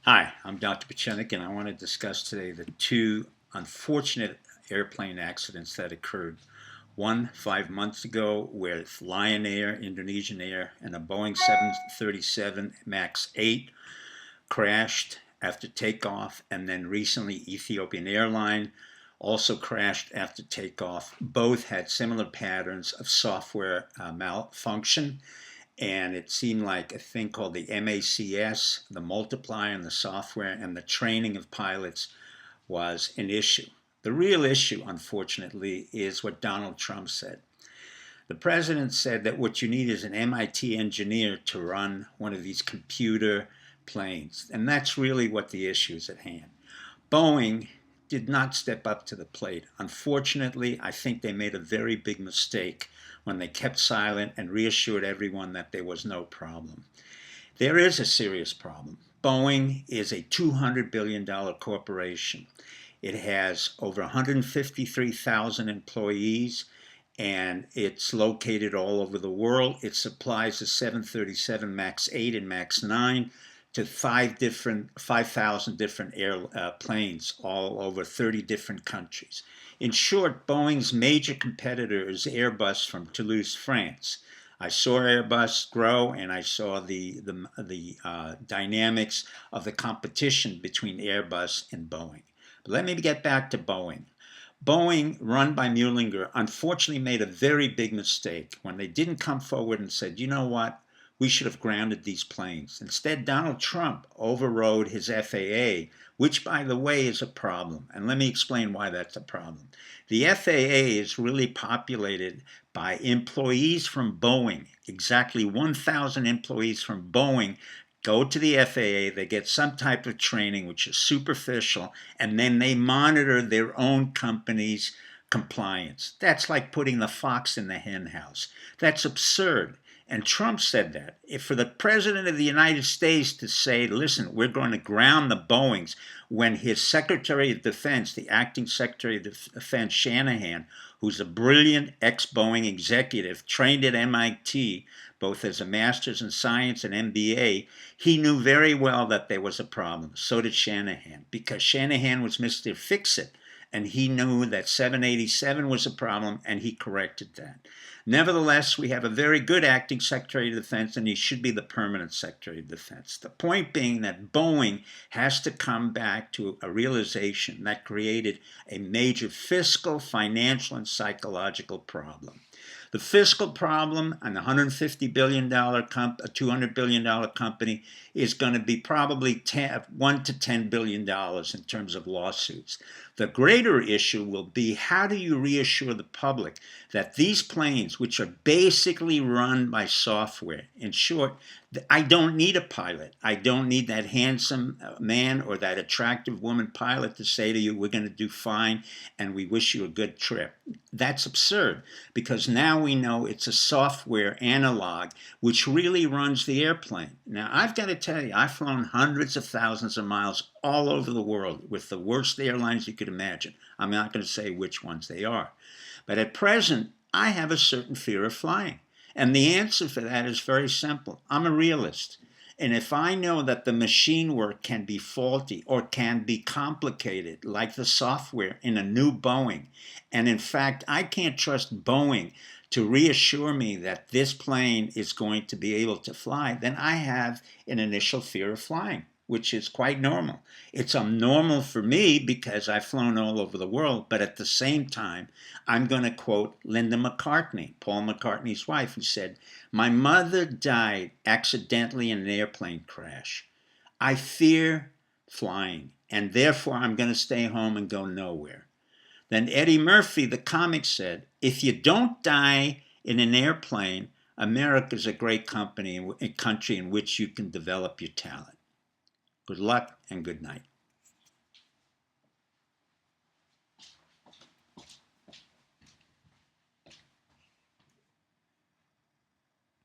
Hi, I'm Dr. Pachenik, and I want to discuss today the two unfortunate airplane accidents that occurred. One 5 months ago, where Lion Air, Indonesian Air, and a Boeing 737 MAX 8 crashed after takeoff, and then recently Ethiopian Airline also crashed after takeoff. Both had similar patterns of software malfunction, and it seemed like a thing called the MACS, the multiplier in the software, and the training of pilots was an issue. The real issue, unfortunately, is what Donald Trump said. The president said that what you need is an MIT engineer to run one of these computer planes. And that's really what the issue is at hand. Boeing did not step up to the plate. Unfortunately, I think they made a very big mistake when they kept silent and reassured everyone that there was no problem. There is a serious problem. Boeing is a $200 billion corporation. It has over 153,000 employees, and it's located all over the world. It supplies the 737 MAX 8 and MAX 9 to 5,000 different airplanes all over 30 different countries. In short, Boeing's major competitor is Airbus from Toulouse, France. I saw Airbus grow, and I saw the dynamics of the competition between Airbus and Boeing. But let me get back to Boeing. Boeing, run by Muhlinger, unfortunately made a very big mistake when they didn't come forward and said, you know what, we should have grounded these planes. Instead, Donald Trump overrode his FAA, which, by the way, is a problem. And let me explain why that's a problem. The FAA is really populated by employees from Boeing. Exactly 1,000 employees from Boeing go to the FAA, they get some type of training, which is superficial, and then they monitor their own company's compliance. That's like putting the fox in the hen house. That's absurd. And Trump said that. If for the president of the United States to say, listen, we're going to ground the Boeings, when his Secretary of Defense, the acting Secretary of Defense, Shanahan, who's a brilliant ex-Boeing executive, trained at MIT, both as a master's in science and MBA, he knew very well that there was a problem. So did Shanahan, because Shanahan was Mr. Fix-It, and he knew that 787 was a problem, and he corrected that. Nevertheless, we have a very good acting Secretary of Defense, and he should be the permanent Secretary of Defense. The point being that Boeing has to come back to a realization that created a major fiscal, financial, and psychological problem. The fiscal problem on the $150 billion, $200 billion company is going to be probably $1 to $10 billion in terms of lawsuits. The greater issue will be, how do you reassure the public that these planes, which are basically run by software, in short, I don't need a pilot. I don't need that handsome man or that attractive woman pilot to say to you, we're going to do fine and we wish you a good trip. That's absurd, because now we know it's a software analog which really runs the airplane. Now, I've got to tell you, I've flown hundreds of thousands of miles all over the world with the worst airlines you could imagine. I'm not going to say which ones they are. But at present, I have a certain fear of flying. And the answer for that is very simple. I'm a realist. And if I know that the machine work can be faulty or can be complicated, like the software in a new Boeing, and in fact, I can't trust Boeing to reassure me that this plane is going to be able to fly, then I have an initial fear of flying, which is quite normal. It's normal for me because I've flown all over the world, but at the same time, I'm going to quote Linda McCartney, Paul McCartney's wife, who said, my mother died accidentally in an airplane crash. I fear flying, and therefore I'm going to stay home and go nowhere. Then Eddie Murphy, the comic, said, if you don't die in an airplane, America's a great country in which you can develop your talent. Good luck and good night.